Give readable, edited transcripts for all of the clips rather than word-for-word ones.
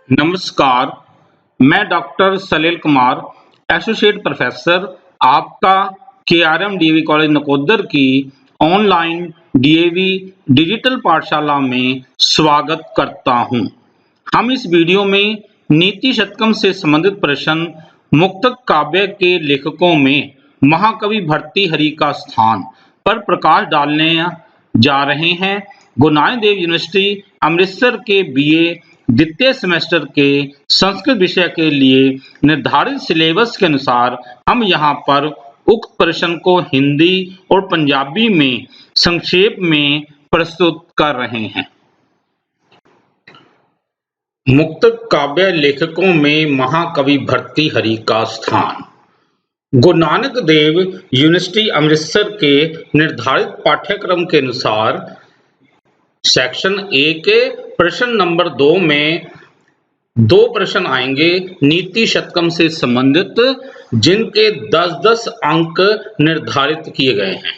नमस्कार, मैं डॉक्टर सलील Kumar, associate professor आपका केआरएम डीएवी कॉलेज नकोदर की ऑनलाइन डीएवी डिजिटल पाठशाला में स्वागत करता हूं। हम इस वीडियो में नीति शतकम से संबंधित प्रश्न मुक्तक काव्य के लेखकों में महाकवि भर्तृहरि का स्थान पर प्रकाश डालने जा रहे हैं। गुरु नानक देव यूनिवर्सिटी अमृतसर के बीए द्वितीय सेमेस्टर के संस्कृत विषय के लिए निर्धारित सिलेबस के अनुसार हम यहाँ पर उक्त प्रश्न को हिंदी और पंजाबी में संक्षेप में प्रस्तुत कर रहे हैं। मुक्तक काव्य लेखकों में महाकवि भर्तृहरि का स्थान। गुरु नानक देव यूनिवर्सिटी अमृतसर के निर्धारित पाठ्यक्रम के अनुसार सेक्शन ए के प्रश्न नंबर 2 में 2 प्रश्न आएंगे नीति शतकम से संबंधित, जिनके 10-10 अंक निर्धारित किए गए हैं।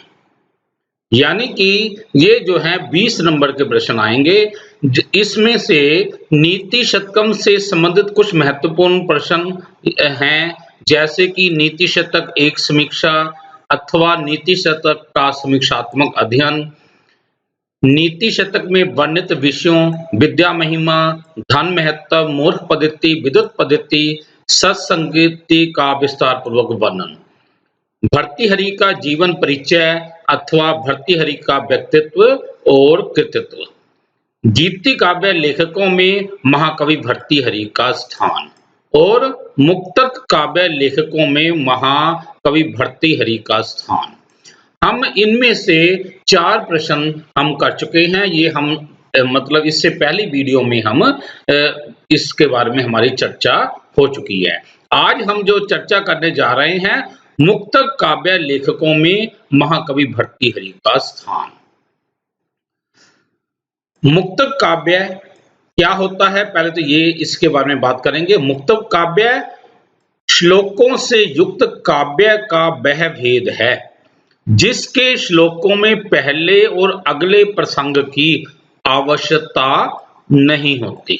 यानी कि ये जो है 20 नंबर के प्रश्न आएंगे। इसमें से नीति शतकम से संबंधित कुछ महत्वपूर्ण प्रश्न हैं, जैसे कि नीति शतक एक समीक्षा अथवा नीति शतक का समीक्षात्मक अध्ययन, नीति शतक में वर्णित विषयों विद्या महिमा, धन महत्व, मूर्ख पद्धति, विद्युत पद्धति, सत्संगति का विस्तार पूर्वक वर्णन, भर्तृहरि का जीवन परिचय अथवा भर्तृहरि का व्यक्तित्व और कृतित्व, गीति काव्य लेखकों में महाकवि भर्तृहरि का स्थान और मुक्तक काव्य लेखकों में महाकवि भर्तृहरि का स्थान। हम इनमें से 4 प्रश्न हम कर चुके हैं। ये हम मतलब इससे पहली वीडियो में हम इसके बारे में हमारी चर्चा हो चुकी है। आज हम जो चर्चा करने जा रहे हैं, मुक्तक काव्य लेखकों में महाकवि भर्तृहरि का स्थान। मुक्तक काव्य क्या होता है, पहले तो ये इसके बारे में बात करेंगे। मुक्तक काव्य श्लोकों से युक्त काव्य का वह भेद है जिसके श्लोकों में पहले और अगले प्रसंग की आवश्यकता नहीं होती।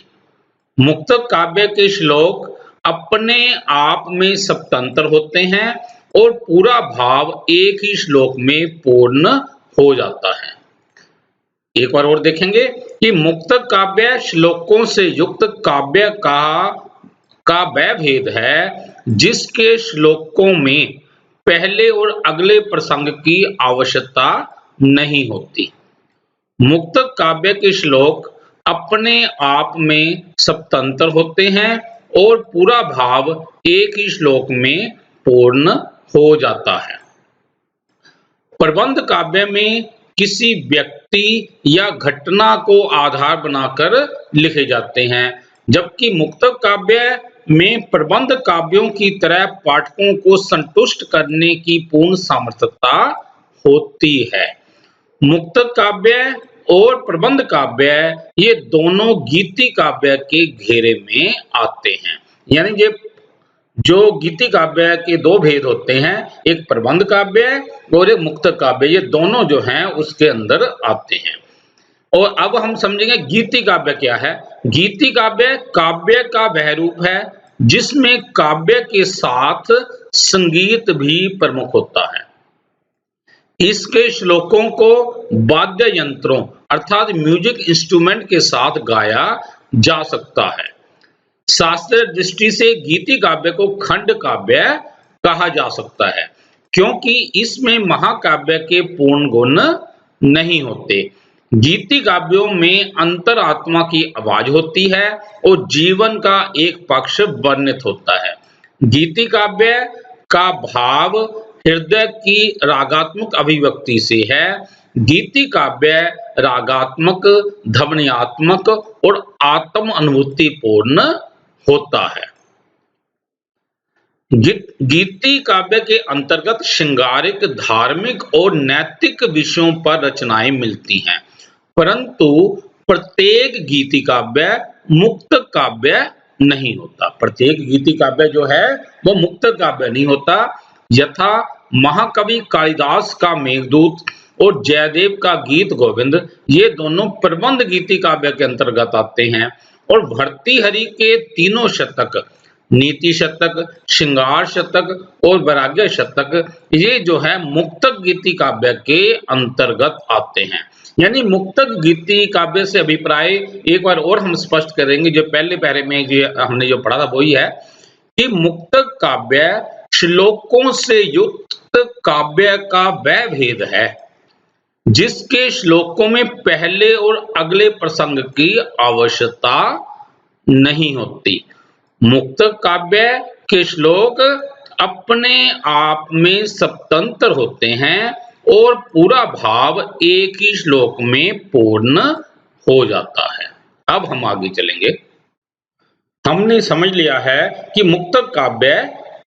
मुक्तक काव्य के श्लोक अपने आप में स्वतंत्र होते हैं और पूरा भाव एक ही श्लोक में पूर्ण हो जाता है। एक बार और देखेंगे कि मुक्तक काव्य श्लोकों से युक्त काव्य का वह भेद है जिसके श्लोकों में पहले और अगले प्रसंग की आवश्यकता नहीं होती। मुक्तक काव्य के श्लोक अपने आप में स्वतंत्र होते हैं और पूरा भाव एक ही श्लोक में पूर्ण हो जाता है। प्रबंध काव्य में किसी व्यक्ति या घटना को आधार बनाकर लिखे जाते हैं, जबकि मुक्तक काव्य में प्रबंध काव्यों की तरह पाठकों को संतुष्ट करने की पूर्ण सामर्थ्यता होती है। मुक्तक काव्य और प्रबंध काव्य ये दोनों गीति काव्य के घेरे में आते हैं। यानी ये जो गीति काव्य के 2 भेद होते हैं, एक प्रबंध काव्य और एक मुक्तक काव्य, ये दोनों जो हैं उसके अंदर आते हैं। और अब हम समझेंगे गीति काव्य क्या है। गीति काव्य काव्य का वह रूप है जिसमें काव्य के साथ संगीत भी प्रमुख होता है। इसके श्लोकों को वाद्य यंत्रों अर्थात म्यूजिक इंस्ट्रूमेंट के साथ गाया जा सकता है। शास्त्रीय दृष्टि से गीति काव्य को खंड काव्य कहा जा सकता है, क्योंकि इसमें महाकाव्य के पूर्ण गुण नहीं होते। गीति काव्यों में अंतरात्मा की आवाज होती है और जीवन का एक पक्ष वर्णित होता है। गीति काव्य का भाव हृदय की रागात्मक अभिव्यक्ति से है। गीति काव्य रागात्मक, ध्वन्यात्मक और आत्म अनुभूति पूर्ण होता है। गीति काव्य के अंतर्गत श्रृंगारिक, धार्मिक और नैतिक विषयों पर रचनाएं मिलती हैं, परंतु प्रत्येक गीति काव्य मुक्तक काव्य नहीं होता। प्रत्येक गीति काव्य जो है वो मुक्तक काव्य नहीं होता। यथा महाकवि कालिदास का मेघदूत और जयदेव का गीत गोविंद, ये दोनों प्रबंध गीति काव्य के अंतर्गत आते हैं। और भर्तृहरि के तीनों शतक, नीति शतक, श्रृंगार शतक और वैराग्य शतक, ये जो है मुक्तक गीति काव्य के अंतर्गत आते हैं। यानी मुक्तक गीति काव्य से अभिप्राय एक बार और हम स्पष्ट करेंगे, जो पहले पैरे में हमने जो पढ़ा था वही है कि मुक्तक काव्य श्लोकों से युक्त काव्य का वह भेद है जिसके श्लोकों में पहले और अगले प्रसंग की आवश्यकता नहीं होती। मुक्तक काव्य के श्लोक अपने आप में स्वतंत्र होते हैं और पूरा भाव एक ही श्लोक में पूर्ण हो जाता है। अब हम आगे चलेंगे। हमने समझ लिया है कि मुक्तक काव्य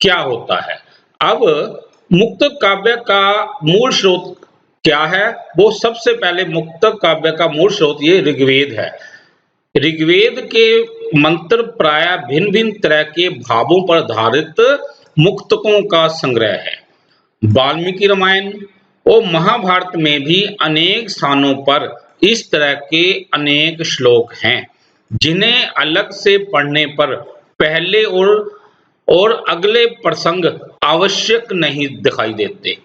क्या होता है। अब मुक्तक काव्य का मूल स्रोत क्या है? वो सबसे पहले मुक्तक काव्य का मूल स्रोत ये ऋग्वेद है। ऋग्वेद के मंत्र प्राय भिन्न भिन्न तरह के भावों पर आधारित मुक्तकों का संग्रह है। वाल्मीकि रामायण और महाभारत में भी अनेक स्थानों पर इस तरह के अनेक श्लोक हैं जिन्हें अलग से पढ़ने पर पहले और अगले प्रसंग आवश्यक नहीं दिखाई देते।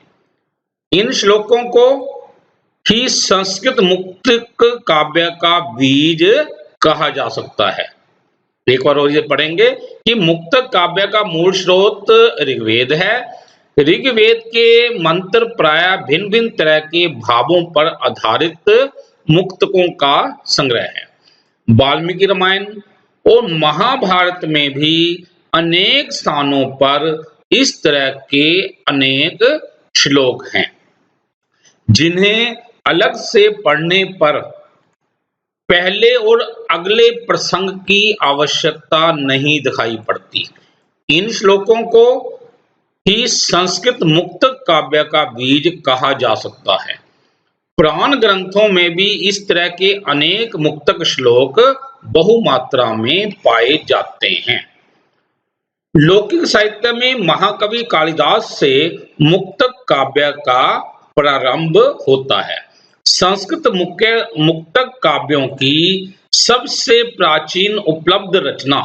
इन श्लोकों को ही संस्कृत मुक्तक काव्य का बीज कहा जा सकता है। एक बार और ये पढ़ेंगे कि मुक्तक काव्य का मूल स्रोत ऋग्वेद है। ऋग्वेद के मंत्र प्राय भिन्न भिन्न तरह के भावों पर आधारित मुक्तकों का संग्रह है। वाल्मीकि रामायण और महाभारत में भी अनेक स्थानों पर इस तरह के अनेक श्लोक हैं जिन्हें अलग से पढ़ने पर पहले और अगले प्रसंग की आवश्यकता नहीं दिखाई पड़ती। इन श्लोकों को ही संस्कृत मुक्तक काव्य का बीज कहा जा सकता है। पुराण ग्रंथों में भी इस तरह के अनेक मुक्तक श्लोक बहुमात्रा में पाए जाते हैं। लौकिक साहित्य में महाकवि कालिदास से मुक्तक काव्य का प्रारंभ होता है। संस्कृत मुक्तक काव्यों की सबसे प्राचीन उपलब्ध रचना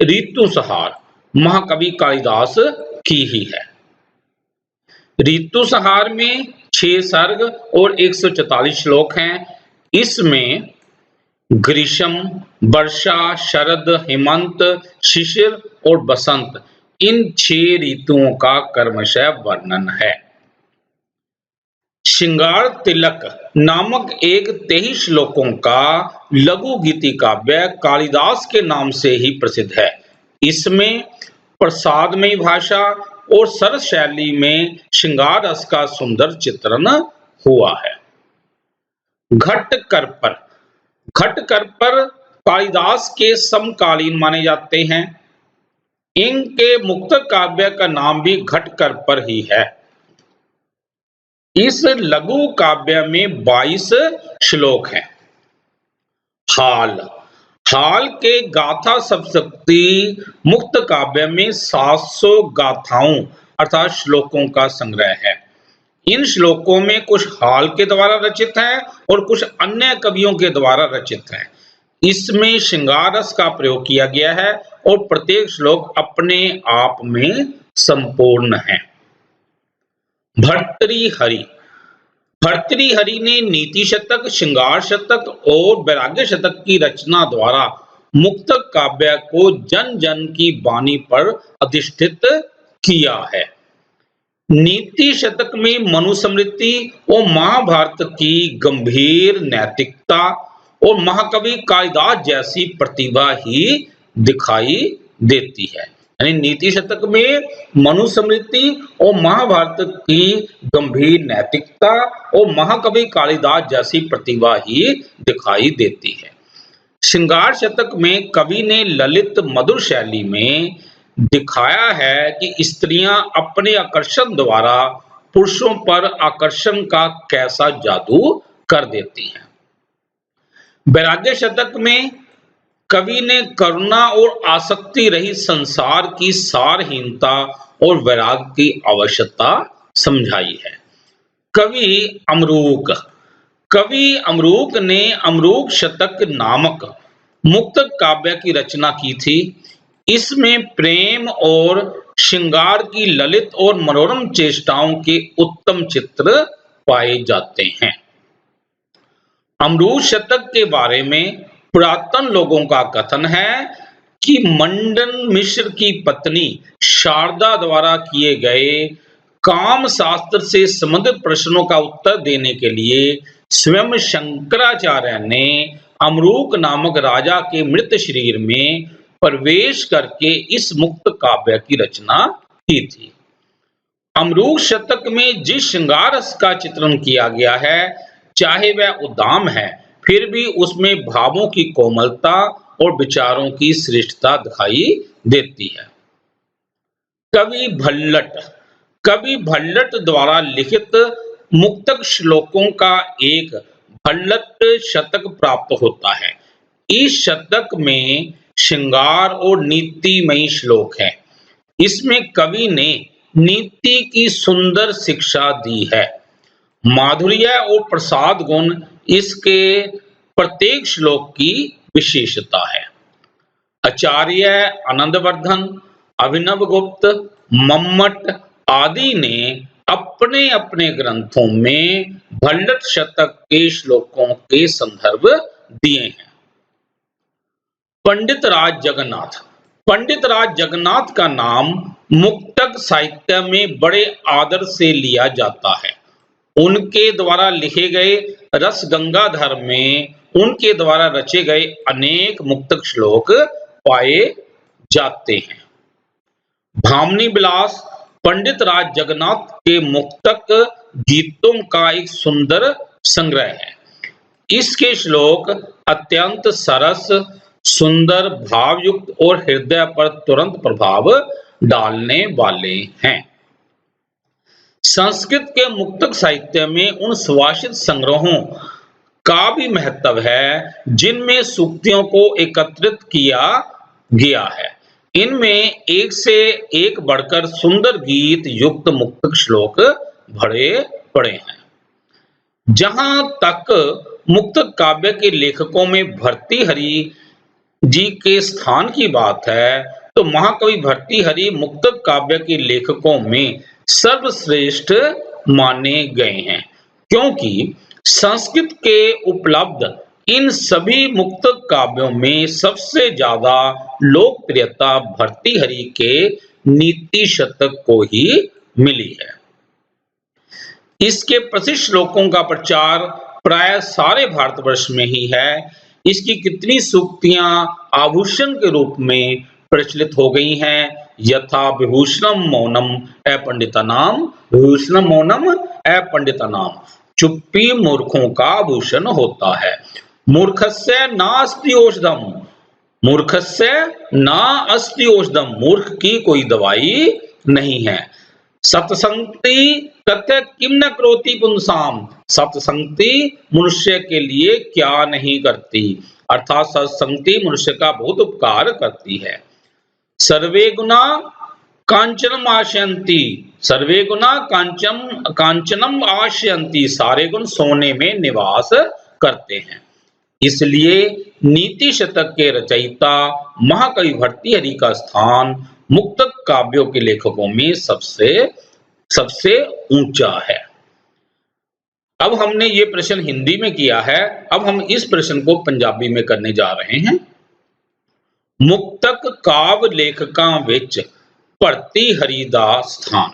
ऋतुसंहार महाकवि कालिदास की ही है। ऋतुसंहार में 6 सर्ग और 144 श्लोक हैं। इसमें ग्रीष्म, वर्षा, शरद, हेमंत, शिशिर और बसंत, इन 6 ऋतुओं का क्रमशः वर्णन है। श्रृंगार तिलक नामक एक 23 श्लोकों का लघु गीति काव्य कालिदास के नाम से ही प्रसिद्ध है। इसमें प्रसादमयी भाषा और सरस शैली में श्रृंगार रस का सुंदर चित्रण हुआ है। घटकर्पर कालिदास के समकालीन माने जाते हैं। इनके मुक्तक काव्य का नाम भी घटकर्पर ही है। इस लघु काव्य में 22 श्लोक हैं। हाल के गाथा सप्तशती मुक्त काव्य में 700 गाथाओं अर्थात श्लोकों का संग्रह है। इन श्लोकों में कुछ हाल के द्वारा रचित है और कुछ अन्य कवियों के द्वारा रचित है। इसमें श्रृंगार रस का प्रयोग किया गया है और प्रत्येक श्लोक अपने आप में संपूर्ण है। भर्तृहरि ने नीति शतक, श्रृंगार शतक और वैराग्य शतक की रचना द्वारा मुक्तक काव्य को जन जन की वाणी पर अधिष्ठित किया है। नीति शतक में मनुस्मृति और महाभारत की गंभीर नैतिकता और महाकवि कालिदास जैसी प्रतिभा ही दिखाई देती है। यानी नीति शतक में मनुस्मृति और महाभारत की गंभीर नैतिकता और महाकवि कालिदास जैसी प्रतिभा ही दिखाई देती है। श्रृंगार शतक में कवि ने ललित मधुर शैली में दिखाया है कि स्त्रियां अपने आकर्षण द्वारा पुरुषों पर आकर्षण का कैसा जादू कर देती हैं। वैराग्य शतक में कवि ने करुणा और आसक्ति रही संसार की सारहीनता और वैराग्य की आवश्यकता समझाई है। कवि अमरूक ने अमरूक शतक नामक मुक्तक काव्य की रचना की थी। इसमें प्रेम और श्रृंगार की ललित और मनोरम चेष्टाओं के उत्तम चित्र पाए जाते हैं। अमरूद शतक के बारे में पुरातन लोगों का कथन है कि मंडन मिश्र की पत्नी शारदा द्वारा किए गए काम शास्त्र से संबंधित प्रश्नों का उत्तर देने के लिए स्वयं शंकराचार्य ने अमरूक नामक राजा के मृत शरीर में प्रवेश करके इस मुक्त काव्य की रचना की थी। अमरूक शतक में जिस श्रृंगार रस का चित्रण किया गया है, चाहे वह उद्दाम है, फिर भी उसमें भावों की कोमलता और विचारों की श्रेष्ठता दिखाई देती है। कवि भल्लट द्वारा लिखित मुक्तक श्लोकों का एक भल्लट शतक प्राप्त होता है। इस शतक में श्रृंगार और नीतिमयी श्लोक है। इसमें कवि ने नीति की सुंदर शिक्षा दी है। माधुर्य और प्रसाद गुण इसके प्रत्येक श्लोक की विशेषता है। आचार्य आनंदवर्धन, अभिनवगुप्त, मम्मट आदि ने अपने अपने ग्रंथों में भल्लट शतक के श्लोकों के संदर्भ दिए हैं। पंडित राज जगन्नाथ का नाम मुक्तक साहित्य में बड़े आदर से लिया जाता है। उनके द्वारा लिखे गए रस गंगाधर में उनके द्वारा रचे गए अनेक मुक्तक श्लोक पाए जाते हैं। भामनी विलास पंडित राज जगन्नाथ के मुक्तक गीतों का एक सुंदर संग्रह है। इसके श्लोक अत्यंत सरस, सुंदर, भावयुक्त और हृदय पर तुरंत प्रभाव डालने वाले हैं। संस्कृत के मुक्तक साहित्य में उन सुभाषित संग्रहों का भी महत्व है जिनमें सूक्तियों को एकत्रित किया गया है। इनमें एक से एक बढ़कर सुंदर गीत युक्त मुक्तक श्लोक भरे पड़े हैं। जहां तक मुक्तक काव्य के लेखकों में भर्तृहरि जी के स्थान की बात है, तो महाकवि भर्तृहरि मुक्तक काव्य के लेखकों में सर्वश्रेष्ठ माने गए हैं, क्योंकि संस्कृत के उपलब्ध इन सभी मुक्तक काव्यों में सबसे ज्यादा लोकप्रियता भर्तृहरि के नीति शतक को ही मिली है। इसके प्रसिद्ध श्लोकों का प्रचार प्राय सारे भारतवर्ष में ही है। इसकी कितनी सूक्तियां आभूषण के रूप में प्रचलित हो गई हैं। यथा विभूषणम मौनम अपंडितानाम, विभूषणम मौनम अपंडितानाम, चुप्पी मूर्खों का आभूषण होता है। मूर्खस्य नास्ति औषधम, मूर्खस्य ना अस्ति औषधम, मूर्ख की कोई दवाई नहीं है। सत्संगति तथ्य किम न करोति पुंसाम, सत्संगति मनुष्य के लिए क्या नहीं करती, अर्थात सत्संगति मनुष्य का बहुत उपकार करती है। सर्वे गुना कांचनम आशयंती, सर्वे गुना कांचनम आशयंती, सारे गुण सोने में निवास करते हैं। इसलिए नीति शतक के रचयिता महाकवि भर्तृहरि का स्थान मुक्तक काव्यों के लेखकों में सबसे ऊंचा है। अब हमने ये प्रश्न हिंदी में किया है, अब हम इस प्रश्न को पंजाबी में करने जा रहे हैं। मुक्तक काव्य लेखकां विच भर्तृहरि दा स्थान।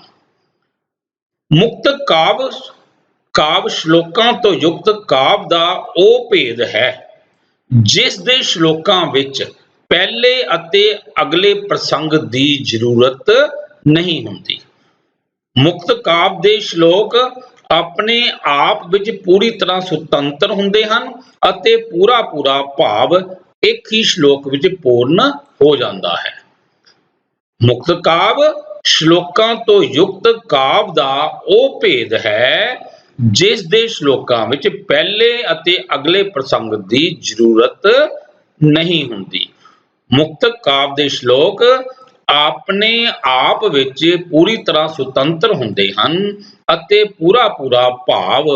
मुक्तक काव्य श्लोकां तो युक्त काव्य दा ਉਹ ਭੇਦ ਹੈ ਜਿਸ ਦੇ श्लोकां ਵਿੱਚ ਪਹਿਲੇ ਅਤੇ ਅਗਲੇ ਪ੍ਰਸੰਗ ਦੀ ਜ਼ਰੂਰਤ ਨਹੀਂ ਹੁੰਦੀ। ਮੁਕਤ ਕਾਵਿ ਦੇ ਸ਼ਲੋਕ ਆਪਣੇ ਆਪ ਵਿੱਚ ਪੂਰੀ ਤਰ੍ਹਾਂ ਸੁਤੰਤਰ ਹੁੰਦੇ ਹਨ ਅਤੇ ਪੂਰਾ ਭਾਵ ਇੱਕ ਹੀ ਸ਼ਲੋਕ ਵਿੱਚ ਪੂਰਨ ਹੋ ਜਾਂਦਾ ਹੈ। ਮੁਕਤ ਕਾਵਿ ਸ਼ਲੋਕਾਂ ਤੋਂ ਯੁਕਤ ਕਾਵਿ ਦਾ ਉਹ ਭੇਦ ਹੈ ਜਿਸ ਦੇ ਸ਼ਲੋਕਾਂ ਵਿੱਚ ਪਹਿਲੇ ਅਤੇ ਅਗਲੇ ਪ੍ਰਸੰਗ ਦੀ ਜ਼ਰੂਰਤ ਨਹੀਂ ਹੁੰਦੀ। ਮੁਕਤਕ ਕਾਵਿ ਦੇ ਸ਼ਲੋਕ ਆਪਣੇ ਆਪ ਵਿੱਚ ਪੂਰੀ ਤਰ੍ਹਾਂ ਸੁਤੰਤਰ ਹੁੰਦੇ ਹਨ ਅਤੇ ਪੂਰਾ ਭਾਵ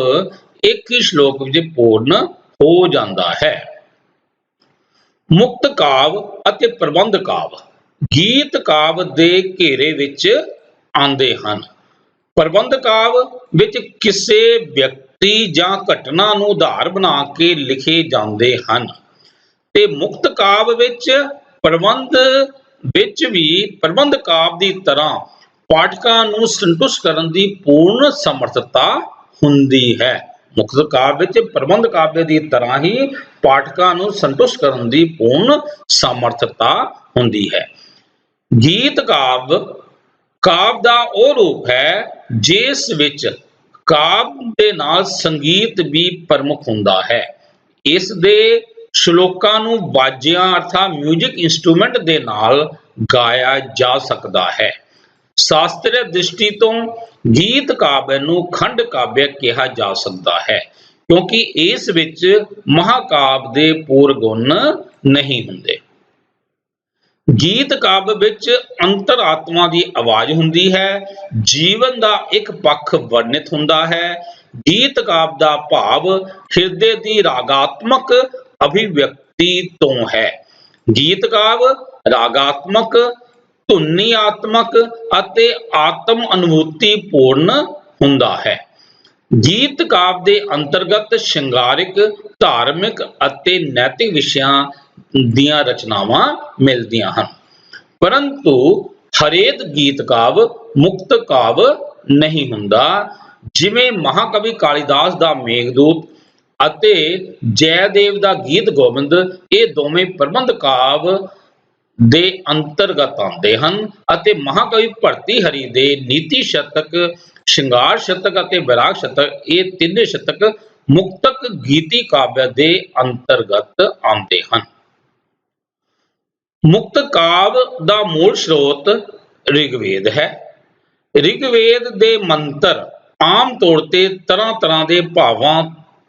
ਇੱਕ ਹੀ ਸ਼ਲੋਕ ਵਿੱਚ ਪੂਰਨ ਹੋ ਜਾਂਦਾ ਹੈ। ਮੁਕਤ ਕਾਵਿ ਅਤੇ ਪ੍ਰਬੰਧ ਕਾਵਿ ਗੀਤ ਕਾਵਿ ਦੇ ਘੇਰੇ ਵਿੱਚ ਆਉਂਦੇ ਹਨ। ਪ੍ਰਬੰਧ ਕਾਵਿ ਵਿੱਚ ਕਿਸੇ ਵਿਅਕਤੀ ਜਾਂ ਘਟਨਾ ਨੂੰ ਆਧਾਰ ਬਣਾ ਕੇ ਲਿਖੇ ਜਾਂਦੇ ਹਨ ਤੇ ਮੁਕਤ ਕਾਵਿ ਵਿੱਚ ਪ੍ਰਬੰਧ ਕਾਵਿ ਦੀ ਤਰ੍ਹਾਂ ਪਾਠਕਾਂ ਨੂੰ ਸੰਤੁਸ਼ਟ ਕਰਨ ਦੀ ਪੂਰਨ ਸਮਰੱਥਾ ਹੁੰਦੀ ਹੈ। ਮੁਕਤ ਕਾਵਿ ਵਿੱਚ ਪ੍ਰਬੰਧ ਕਾਵਿ ਦੀ ਤਰ੍ਹਾਂ ਹੀ ਪਾਠਕਾਂ ਨੂੰ ਸੰਤੁਸ਼ਟ ਕਰਨ ਦੀ ਪੂਰਨ ਸਮਰੱਥਾ ਹੁੰਦੀ ਹੈ। ਗੀਤ ਕਾਵਿ ਦਾ ਉਹ ਰੂਪ ਹੈ ਜਿਸ ਵਿੱਚ ਕਾਵਿ ਦੇ ਨਾਲ ਸੰਗੀਤ ਵੀ ਪ੍ਰਮੁੱਖ ਹੁੰਦਾ ਹੈ। ਇਸ ਦੇ ਸ਼ਲੋਕਾਂ ਨੂੰ ਬਾਜਿਆਂ ਅਰਥਾਤ ਮਿਊਜ਼ਿਕ ਇੰਸਟਰੂਮੈਂਟ ਦੇ ਨਾਲ ਗਾਇਆ ਜਾ ਸਕਦਾ ਹੈ। ਸ਼ਾਸਤਰੀ ਦ੍ਰਿਸ਼ਟੀ ਤੋਂ ਗੀਤ ਕਾਵਿ ਨੂੰ ਖੰਡ ਕਾਵਿ ਕਿਹਾ ਜਾ ਸਕਦਾ ਹੈ ਕਿਉਂਕਿ ਇਸ ਵਿੱਚ ਮਹਾਕਾਵਿ ਦੇ ਪੂਰ ਗੁਣ ਨਹੀਂ ਹੁੰਦੇ। ਗੀਤ ਕਾਵਿ ਵਿੱਚ ਅੰਤਰ-ਆਤਮਾ ਦੀ ਆਵਾਜ਼ ਹੁੰਦੀ ਹੈ, ਜੀਵਨ ਦਾ ਇੱਕ ਪੱਖ ਵਰਣਿਤ ਹੁੰਦਾ ਹੈ। ਗੀਤ ਕਾਵਿ ਦਾ ਭਾਵ ਹਿਰਦੇ ਦੀ ਰਾਗਾਤਮਕ ਅਭਿਵਿਅਕਤੀ ਤੋਂ ਹੈ। ਗੀਤ ਕਾਵਿ ਰਾਗਾਤਮਕ, ਧੁਨੀਆਤਮਕ ਅਤੇ ਆਤਮ ਅਨੁਭੂਤੀ ਪੂਰਨ ਹੁੰਦਾ ਹੈ। ਗੀਤ ਕਾਵਿ ਦੇ ਅੰਤਰਗਤ ਸ਼ਿੰਗਾਰਿਕ, ਧਾਰਮਿਕ ਅਤੇ ਨੈਤਿਕ ਵਿਸ਼ਿਆਂ ਦੀਆਂ ਰਚਨਾਵਾਂ ਮਿਲਦੀਆਂ ਹਨ, ਪਰੰਤੂ ਹਰੇਕ ਗੀਤ ਕਾਵਿ ਮੁਕਤ ਕਾਵਿ ਨਹੀਂ ਹੁੰਦਾ। ਜਿਵੇਂ ਮਹਾਕਵੀ ਕਾਲੀਦਾਸ ਦਾ ਮੇਘਦੂਤ ਅਤੇ ਜੈਦੇਵ ਦਾ ਗੀਤ ਗੋਬਿੰਦ, ਇਹ ਦੋਵੇਂ ਪ੍ਰਬੰਧ ਕਾਵਿ ਦੇ ਅੰਤਰਗਤ ਆਉਂਦੇ ਹਨ ਅਤੇ ਮਹਾਕਵੀ ਭਰਤੀਹਰੀ ਦੇ ਨੀਤੀ ਸ਼ਤਕ, ਸ਼ਿੰਗਾਰ ਸ਼ਤਕ ਅਤੇ ਵਿਰਾਗ ਸ਼ਤਕ, ਇਹ ਤਿੰਨੇ ਸ਼ਤਕ ਮੁਕਤਕ ਗੀਤੀ ਕਾਵਿ ਦੇ ਅੰਤਰਗਤ ਆਉਂਦੇ ਹਨ। ਮੁਕਤ ਕਾਵਿ ਦਾ ਮੂਲ ਸਰੋਤ ਰਿਗਵੇਦ ਹੈ। ਰਿਗਵੇਦ ਦੇ ਮੰਤਰ ਆਮ ਤੌਰ ਤੇ ਤਰ੍ਹਾਂ ਦੇ ਭਾਵਾਂ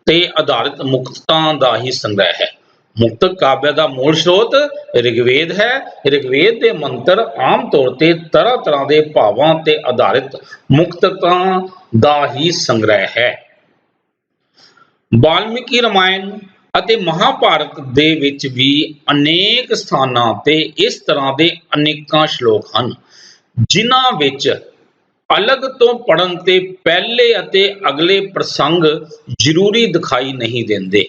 ਤੇ ਆਧਾਰਿਤ ਮੁਕਤਾਂ ਦਾ ਹੀ ਸੰਗ੍ਰਹਿ ਹੈ। ਮੁਕਤਕ ਕਾਵਿ ਦਾ ਮੂਲ ਸਰੋਤ ਰਿਗਵੇਦ ਹੈ। ਰਿਗਵੇਦ ਦੇ ਮੰਤਰ ਆਮ ਤੌਰ ਤੇ ਤਰ੍ਹਾਂ ਦੇ ਭਾਵਾਂ ਤੇ ਆਧਾਰਿਤ ਮੁਕਤਾਂ ਦਾ ਹੀ ਸੰਗ੍ਰਹਿ ਹੈ। ਵਾਲਮੀਕੀ ਰਾਮਾਇਣ ਅਤੇ ਮਹਾਭਾਰਤ ਦੇ ਵਿੱਚ ਵੀ ਅਨੇਕ ਸਥਾਨਾਂ ਤੇ ਇਸ ਤਰ੍ਹਾਂ ਦੇ ਅਨੇਕਾਂ ਸ਼ਲੋਕ ਹਨ ਜਿਨ੍ਹਾਂ ਵਿੱਚ ਅਲੱਗ ਤੋਂ ਪੜ੍ਹਨ ਤੇ ਪਹਿਲੇ ਅਤੇ ਅਗਲੇ ਪ੍ਰਸੰਗ ਜ਼ਰੂਰੀ ਦਿਖਾਈ ਨਹੀਂ ਦਿੰਦੇ।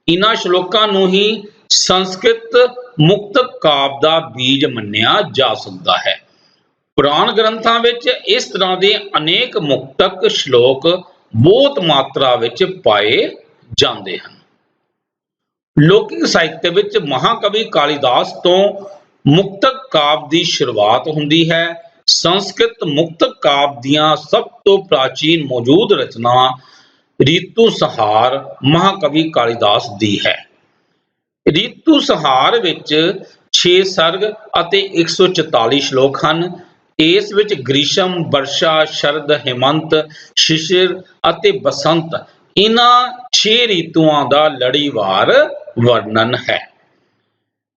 ਇਨ੍ਹਾਂ ਸ਼ਲੋਕਾਂ ਨੂੰ ਹੀ ਸੰਸਕ੍ਰਿਤ ਮੁਕਤਕ ਕਾਵਿ ਦਾ ਬੀਜ ਮੰਨਿਆ ਜਾ ਸਕਦਾ ਹੈ। ਪੁਰਾਣ ਗ੍ਰੰਥਾਂ ਵਿੱਚ ਇਸ ਤਰ੍ਹਾਂ ਦੇ ਅਨੇਕ ਮੁਕਤਕ ਸ਼ਲੋਕ ਬਹੁਤ ਮਾਤਰਾ ਵਿੱਚ ਪਾਏ ਜਾਂਦੇ ਹਨ। ਲੌਕਿਕ ਸਾਹਿਤ ਵਿੱਚ ਮਹਾਕਵੀ ਕਾਲੀਦਾਸ ਤੋਂ ਮੁਕਤਕ ਕਾਵਿ ਦੀ ਸ਼ੁਰੂਆਤ ਹੁੰਦੀ ਹੈ। ਸੰਸਕ੍ਰਿਤ ਮੁਕਤਕ ਕਾਵਿ ਦੀਆਂ ਸਭ ਤੋਂ ਪ੍ਰਾਚੀਨ ਮੌਜੂਦ ਰਚਨਾ ਰੀਤੂ ਸੰਹਾਰ ਮਹਾਕਵੀ ਕਾਲੀਦਾਸ ਦੀ ਹੈ। ਰੀਤੂ ਸੰਹਾਰ ਵਿੱਚ 6 ਸਰਗ ਅਤੇ 144 ਸ਼ਲੋਕ ਹਨ। ਇਸ ਵਿੱਚ ਗ੍ਰੀਸ਼ਮ, ਵਰਸ਼ਾ, ਸ਼ਰਦ, ਹੇਮੰਤ, ਸ਼ਿਸ਼ਿਰ ਅਤੇ ਬਸੰਤ, ਇਹਨਾਂ 6 ਰੀਤੂਆਂ ਦਾ ਲੜੀਵਾਰ ਵਰਣਨ ਹੈ।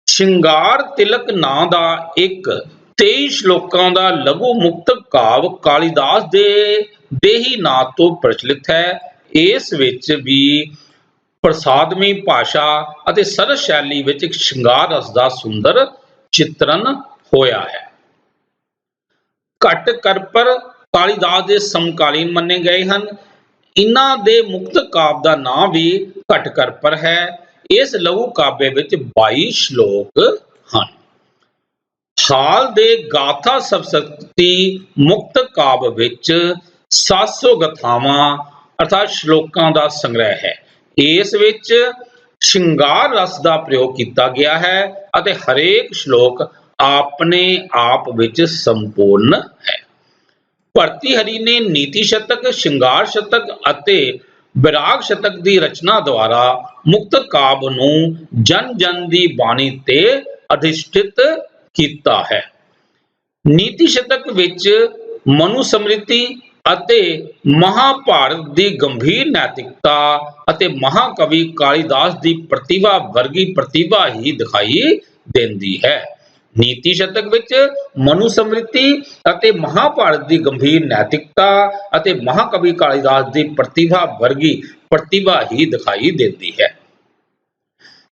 ਸ਼ਿੰਗਾਰ ਤਿਲਕ ਨਾਂ ਦਾ ਇੱਕ 23 ਸ਼ਲੋਕਾਂ ਦਾ ਲਘੂ ਮੁਕਤਕ ਕਾਵਿ ਕਾਲੀਦਾਸ ਦੇ ਹੀ ਨਾਂ ਤੋਂ ਪ੍ਰਚਲਿਤ ਹੈ। ਇਸ ਵਿੱਚ ਵੀ ਪ੍ਰਸਾਦਮਈ ਭਾਸ਼ਾ ਅਤੇ ਸਰਲ ਸ਼ੈਲੀ ਵਿੱਚ ਇੱਕ ਸ਼ਿੰਗਾਰ ਰਸ ਦਾ ਸੁੰਦਰ ਚਿਤਰਨ ਹੋਇਆ ਹੈ। ਘਟ ਕਰਪਰ ਕਾਲੀਦਾਸ ਦੇ ਸਮਕਾਲੀਨ ਮੰਨੇ ਗਏ ਹਨ। ਇਹਨਾਂ ਦੇ ਮੁਕਤਕ ਕਾਵਿ ਦਾ ਨਾਂ ਵੀ ਘਟ ਕਰਪਰ ਹੈ। ਇਸ ਲਘੂ ਕਾਵਿ ਵਿੱਚ 22 ਸ਼ਲੋਕ ਹਨ। ਹਾਲ ਦੇ ਗਾਥਾ ਸਪਤਸ਼ਤੀ ਮੁਕਤਕ ਕਾਵਿ ਵਿੱਚ 700 ਗਾਥਾਵਾਂ ਅਰਥਾਤ ਸ਼ਲੋਕਾਂ ਦਾ ਸੰਗ੍ਰਹਿ ਹੈ। ਇਸ ਵਿੱਚ ਸ਼ਿੰਗਾਰ ਰਸ ਦਾ ਪ੍ਰਯੋਗ ਕੀਤਾ ਗਿਆ ਹੈ ਅਤੇ ਹਰੇਕ ਸ਼ਲੋਕ ਆਪਣੇ ਆਪ ਵਿੱਚ ਸੰਪੂਰਨ ਹੈ। ਭਰਤੀਹਰੀ ਨੇ ਨੀਤੀ ਸ਼ਤਕ, ਸ਼ਿੰਗਾਰ ਸ਼ਤਕ ਅਤੇ ਵਿਰਾਗ ਸ਼ਤਕ ਦੀ ਰਚਨਾ ਦੁਆਰਾ ਮੁਕਤਕ ਕਾਵਿ ਨੂੰ ਜਨ ਜਨ ਦੀ ਬਾਣੀ ਤੇ ਅਧਿਸ਼ਠਿਤ ਕੀਤਾ ਹੈ। ਨੀਤੀ ਸ਼ਤਕ ਵਿੱਚ ਮਨੂ ਸਮ੍ਰਿਤੀ ਅਤੇ ਮਹਾਭਾਰਤ ਦੀ ਗੰਭੀਰ ਨੈਤਿਕਤਾ ਅਤੇ ਮਹਾਕਵੀ ਕਾਲੀਦਾਸ ਦੀ ਪ੍ਰਤਿਭਾ ਵਰਗੀ ਪ੍ਰਤਿਭਾ ਹੀ ਦਿਖਾਈ ਦਿੰਦੀ ਹੈ। ਨੀਤੀ ਸ਼ਤਕ ਵਿੱਚ ਮਨੂ ਸਮ੍ਰਿਤੀ ਅਤੇ ਮਹਾਭਾਰਤ ਦੀ ਗੰਭੀਰ ਨੈਤਿਕਤਾ ਅਤੇ ਮਹਾਕਵੀ ਕਾਲੀਦਾਸ ਦੀ ਪ੍ਰਤਿਭਾ ਵਰਗੀ ਪ੍ਰਤਿਭਾ ਹੀ ਦਿਖਾਈ ਦਿੰਦੀ ਹੈ।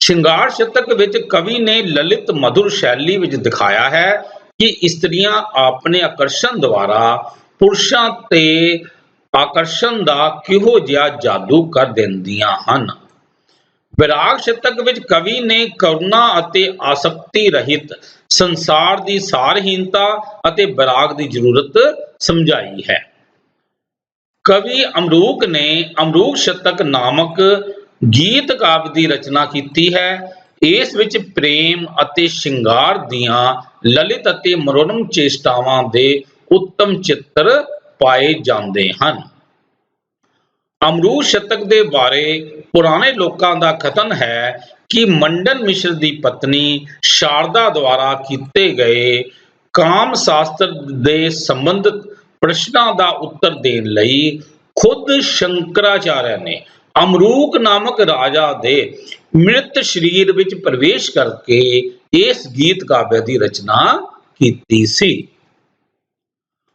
ਸ਼ਿੰਗਾਰ ਸ਼ਤਕ ਵਿੱਚ ਕਵੀ ਨੇ ਲਲਿਤ ਮਧੁਰ ਸ਼ੈਲੀ ਵਿੱਚ ਦਿਖਾਇਆ ਹੈ ਕਿ ਇਸਤਰੀਆਂ ਆਪਣੇ ਆਕਰਸ਼ਣ ਦੁਆਰਾ ਪੁਰਸ਼ਾਂ ਤੇ ਆਕਰਸ਼ਣ ਦਾ ਕਿਹੋ ਜਿਹਾ ਜਾਦੂ ਕਰ ਦਿੰਦੀਆਂ ਹਨ। ਵਿਰਾਗ ਸ਼ਤਕ ਵਿੱਚ ਕਵੀ ਨੇ ਕਰੁਣਾ ਅਤੇ ਆਸਕਤੀ ਰਹਿਤ ਸੰਸਾਰ ਦੀ ਸਾਰਹੀਨਤਾ ਅਤੇ ਵਿਰਾਗ ਦੀ ਜ਼ਰੂਰਤ ਸਮਝਾਈ ਹੈ। ਕਵੀ ਅਮਰੂਕ ਨੇ ਅਮਰੂਕ ਸ਼ਤਕ ਨਾਮਕ ਗੀਤ ਕਾਵਿ ਦੀ ਰਚਨਾ ਕੀਤੀ ਹੈ। ਇਸ ਵਿੱਚ ਪ੍ਰੇਮ ਅਤੇ ਸ਼ਿੰਗਾਰ ਦੀਆਂ ਲਲਿਤ ਅਤੇ ਮਨੋਰਮ ਚੇਸ਼ਟਾਵਾਂ ਦੇ ਉੱਤਮ ਚਿੱਤਰ ਪਾਏ ਜਾਂਦੇ ਹਨ। ਅਮਰੂਕ ਸ਼ਤਕ ਦੇ ਬਾਰੇ ਪੁਰਾਣੇ ਲੋਕਾਂ ਦਾ ਕਥਨ ਹੈ ਕਿ ਮੰਡਨ ਮਿਸ਼ਰ ਦੀ ਪਤਨੀ ਸ਼ਾਰਦਾ ਦੁਆਰਾ ਕੀਤੇ ਗਏ ਕਾਮ ਸ਼ਾਸਤਰ ਦੇ ਸੰਬੰਧਿਤ ਪ੍ਰਸ਼ਨਾਂ ਦਾ ਉੱਤਰ ਦੇਣ ਲਈ ਖੁਦ ਸ਼ੰਕਰਾਚਾਰਿਆ ਨੇ ਅਮਰੂਕ ਨਾਮਕ ਰਾਜਾ ਦੇ ਮ੍ਰਿਤ ਸਰੀਰ ਵਿੱਚ ਪ੍ਰਵੇਸ਼ ਕਰਕੇ ਇਸ ਗੀਤ ਕਾਵਿ ਦੀ ਰਚਨਾ ਕੀਤੀ ਸੀ।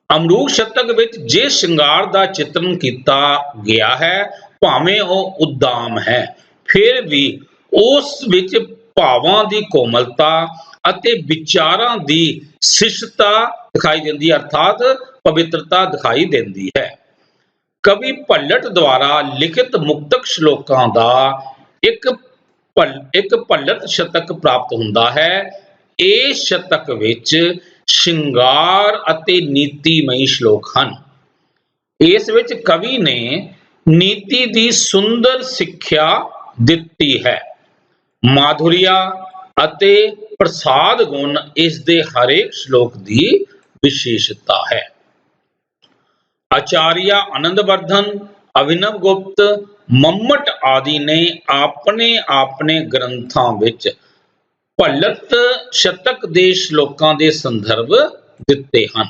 ਅਮਰੂਕ ਸ਼ਤਕ ਵਿੱਚ ਜੇ ਸ਼ਿੰਗਾਰ ਦਾ ਚਿਤਰਨ ਕੀਤਾ ਗਿਆ ਹੈ, ਭਾਵੇਂ ਉਹ ਉਦਾਮ ਹੈ, ਫਿਰ ਵੀ ਉਸ ਵਿੱਚ ਭਾਵਾਂ ਦੀ ਕੋਮਲਤਾ ਅਤੇ ਵਿਚਾਰਾਂ ਦੀ ਸ਼ਿਸ਼ਟਤਾ ਦਿਖਾਈ ਦਿੰਦੀ ਹੈ, ਅਰਥਾਤ ਪਵਿੱਤਰਤਾ ਦਿਖਾਈ ਦਿੰਦੀ ਹੈ। ਕਵੀ ਭੱਲਟ ਦੁਆਰਾ ਲਿਖਿਤ ਮੁਕਤਕ ਸ਼ਲੋਕਾਂ ਦਾ ਇੱਕ ਭੱਲਟ ਸ਼ਤਕ ਪ੍ਰਾਪਤ ਹੁੰਦਾ ਹੈ। ਇਸ ਸ਼ਤਕ ਵਿੱਚ ਸ਼ਿੰਗਾਰ ਅਤੇ ਨੀਤੀਮਈ ਸ਼ਲੋਕ ਹਨ। ਇਸ ਵਿੱਚ ਕਵੀ ਨੇ ਨੀਤੀ ਦੀ ਸੁੰਦਰ ਸਿੱਖਿਆ ਦਿੱਤੀ ਹੈ। ਮਾਧੁਰਿਆ ਅਤੇ ਪ੍ਰਸਾਦ ਗੁਣ ਇਸ ਦੇ ਹਰੇਕ ਸ਼ਲੋਕ ਦੀ ਵਿਸ਼ੇਸ਼ਤਾ ਹੈ। ਆਚਾਰੀਆ ਆਨੰਦਵਰਧਨ, ਅਭਿਨਵ ਗੁਪਤ, ਮੰਮਟ ਆਦਿ ਨੇ ਆਪਣੇ ਗ੍ਰੰਥਾਂ ਵਿੱਚ ਭੱਲਟ ਸ਼ਤਕ ਦੇ ਸ਼ਲੋਕਾਂ ਦੇ ਸੰਦਰਭ ਦਿੱਤੇ ਹਨ।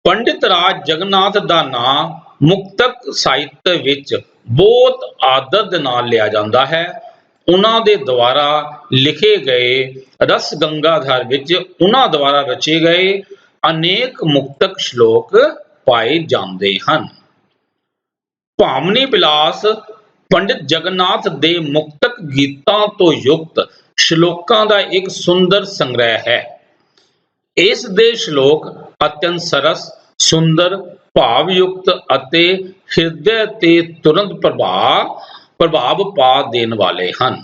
ਪੰਡਿਤ ਰਾਜ ਜਗਨਨਾਥ ਦਾ ਨਾਂ ਮੁਕਤਕ ਸਾਹਿਤ ਵਿੱਚ ਬਹੁਤ ਆਦਰ ਦੇ ਨਾਲ ਲਿਆ ਜਾਂਦਾ ਹੈ। ਉਹਨਾਂ ਦੇ ਦੁਆਰਾ ਲਿਖੇ ਗਏ ਰਸ ਗੰਗਾਧਰ ਵਿੱਚ ਉਹਨਾਂ ਦੁਆਰਾ ਰਚੇ ਗਏ ਅਨੇਕ ਮੁਕਤਕ ਸ਼ਲੋਕ ਪਾਏ ਜਾਂਦੇ ਹਨ। ਭਾਮਨੀ ਵਿਲਾਸ ਪੰਡਿਤ ਜਗਨਨਾਥ ਦੇ ਮੁਕਤਕ ਗੀਤਾਂ ਤੋਂ ਯੁਕਤ ਸ਼ਲੋਕਾਂ ਦਾ ਇੱਕ ਸੁੰਦਰ ਸੰਗ੍ਰਹਿ ਹੈ। ਇਸ ਦੇ ਸ਼ਲੋਕ ਅਤਿਅੰਤ ਸਰਸ, ਸੁੰਦਰ, ਭਾਵਯੁਕਤ ਅਤੇ ਹਿਰਦੇ ਤੇ ਤੁਰੰਤ ਪ੍ਰਭਾਵ ਪਾ ਦੇਣ ਵਾਲੇ ਹਨ।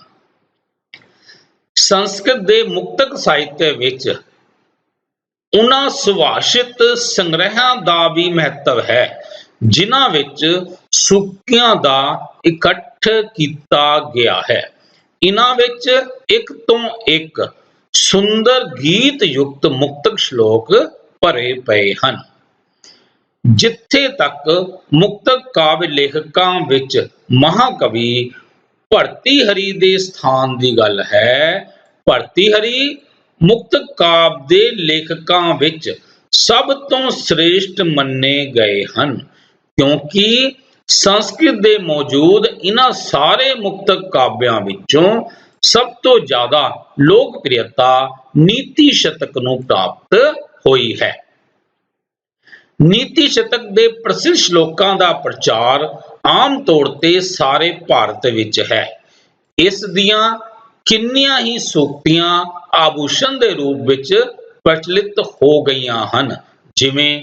ਸੰਸਕ੍ਰਿਤ ਦੇ ਮੁਕਤਕ ਸਾਹਿਤ ਵਿੱਚ ਉਹਨਾਂ ਸੁਭਾਸ਼ਿਤ ਸੰਗ੍ਰਹਿਆਂ ਦਾ ਵੀ ਮਹੱਤਵ ਹੈ, ਜਿਨ੍ਹਾਂ ਵਿੱਚ ਸੂਕਤੀਆਂ ਦਾ ਇਕੱਠ ਕੀਤਾ ਗਿਆ ਹੈ। ਇਹਨਾਂ ਵਿੱਚ ਇੱਕ ਤੋਂ ਇੱਕ ਸੁੰਦਰ ਗੀਤ ਯੁਕਤ ਮੁਕਤਕ ਸ਼ਲੋਕ ਭਰੇ ਪਏ ਹਨ। ਜਿੱਥੇ ਤੱਕ ਮੁਕਤਕ ਕਾਵਿ ਲੇਖਕਾਂ ਵਿੱਚ ਮਹਾਕਵੀ ਭਰਤੀਹਰੀ ਦੇ ਸਥਾਨ ਦੀ ਗੱਲ ਹੈ, ਭਰਤੀਹਰੀ ਮੁਕਤਕ ਕਾਵਿ ਦੇ ਲੇਖਕਾਂ ਵਿੱਚ ਸਭ ਤੋਂ ਸ੍ਰੇਸ਼ਟ ਮੰਨੇ ਗਏ ਹਨ, ਕਿਉਂਕਿ ਸੰਸਕ੍ਰਿਤ ਦੇ ਮੌਜੂਦ ਇਹਨਾਂ ਸਾਰੇ ਮੁਕਤਕ ਕਾਵਿਆਂ ਵਿੱਚੋਂ ਸਭ ਤੋਂ ਜ਼ਿਆਦਾ ਲੋਕਪ੍ਰਿਯਤਾ ਨੀਤੀ ਸ਼ਤਕ ਨੂੰ ਪ੍ਰਾਪਤ ਹੋਈ ਹੈ। ਨੀਤੀ ਸ਼ਤਕ ਦੇ ਪ੍ਰਸਿੱਧ ਸ਼ਲੋਕਾਂ ਦਾ ਪ੍ਰਚਾਰ ਆਮ ਤੌਰ ਤੇ ਸਾਰੇ ਭਾਰਤ ਵਿੱਚ ਹੈ। ਇਸ ਦੀਆਂ ਕਿੰਨੀਆਂ ਹੀ ਸੂਕਤੀਆਂ ਆਭੂਸ਼ਣ ਦੇ ਰੂਪ ਵਿੱਚ ਪ੍ਰਚਲਿਤ ਹੋ ਗਈਆਂ ਹਨ, ਜਿਵੇਂ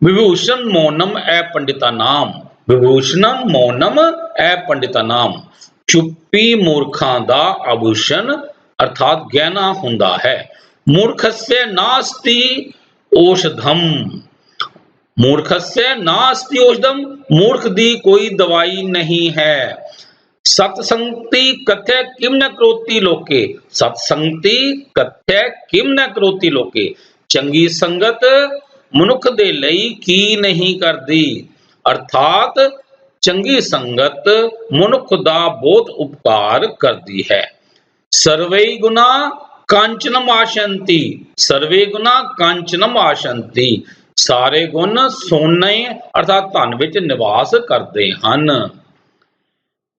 ਵਿਭੂਸ਼ਣ ਮੌਨਮ ਐ ਪੰਡਿਤਾ ਨਾਮ, ਵਿਭੂਸ਼ਣਮ ਮੌਨਮ ਐ ਪੰਡਿਤਾ ਨਾਮ, ਚੁੱਪੀ ਮੂਰਖਾਂ ਦਾ ਆਭੂਸ਼ਣ ਅਰਥਾਤ ਗਹਿਣਾ ਹੁੰਦਾ ਹੈ। ਮੂਰਖਸਯ ਨਾਸਤੀ ਔਸ਼ਧਮ, ਮੂਰਖਸਯ ਨਾਸਤੀ ਔਸ਼ਧਮ, ਮੂਰਖ ਦੀ ਕੋਈ ਦਵਾਈ ਨਹੀਂ ਹੈ। ਸਤਸੰਗਤੀ ਕਥਯ ਕਿਮ ਨ ਕਰੋਤੀ ਲੋਕੇ, ਸਤਸੰਗਤੀ ਕਥਯ ਕਿਮ ਨ ਕਰੋਤੀ ਲੋਕੇ, ਚੰਗੀ ਸੰਗਤ ਮਨੁੱਖ ਦੇ ਲਈ ਕੀ ਨਹੀਂ ਕਰਦੀ, ਅਰਥਾਤ ਚੰਗੀ ਸੰਗਤ ਮਨੁੱਖ ਦਾ ਬਹੁਤ ਉਪਕਾਰ ਕਰਦੀ ਹੈ। ਸਰਵੇ ਗੁਣਾ ਕਾਂਚਨਮ ਆਸ਼ੰਤੀ, ਸਰਵੇ ਗੁਣਾ ਕਾਂਚਨਮ ਆਸ਼ੰਤੀ, ਸਾਰੇ ਗੁਣ ਸੋਨੇ ਅਰਥਾਤ ਧਨ ਵਿੱਚ ਨਿਵਾਸ ਕਰਦੇ ਹਨ।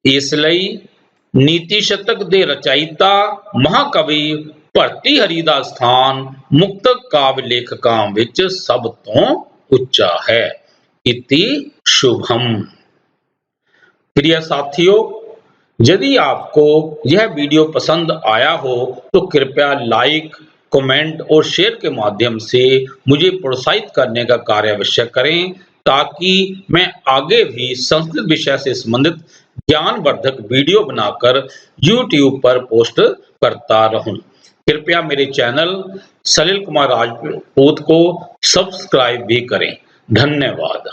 ਇਸ ਲਈ ਨੀਤੀ ਸ਼ਤਕ ਦੇ ਰਚਇਤਾ ਮਹਾਕਵੀ ਭਰਤੀਹਰੀ ਦਾ ਸਥਾਨ ਮੁਕਤਕ ਕਾਵਿ ਲੇਖਕਾਂ ਵਿੱਚ ਸਭ ਤੋਂ ਉੱਚਾ ਹੈ। ਇਤੀ ਸ਼ੁਭਮ। प्रिय साथियों, यदि आपको यह वीडियो पसंद आया हो तो कृपया लाइक, कमेंट और शेयर के माध्यम से मुझे प्रोत्साहित करने का कार्य अवश्य करें, ताकि मैं आगे भी संस्कृत विषय से संबंधित ज्ञानवर्धक वीडियो बनाकर YouTube पर पोस्ट करता रहूं। कृपया मेरे चैनल सलिल कुमार राजपूत को सब्सक्राइब भी करें। धन्यवाद।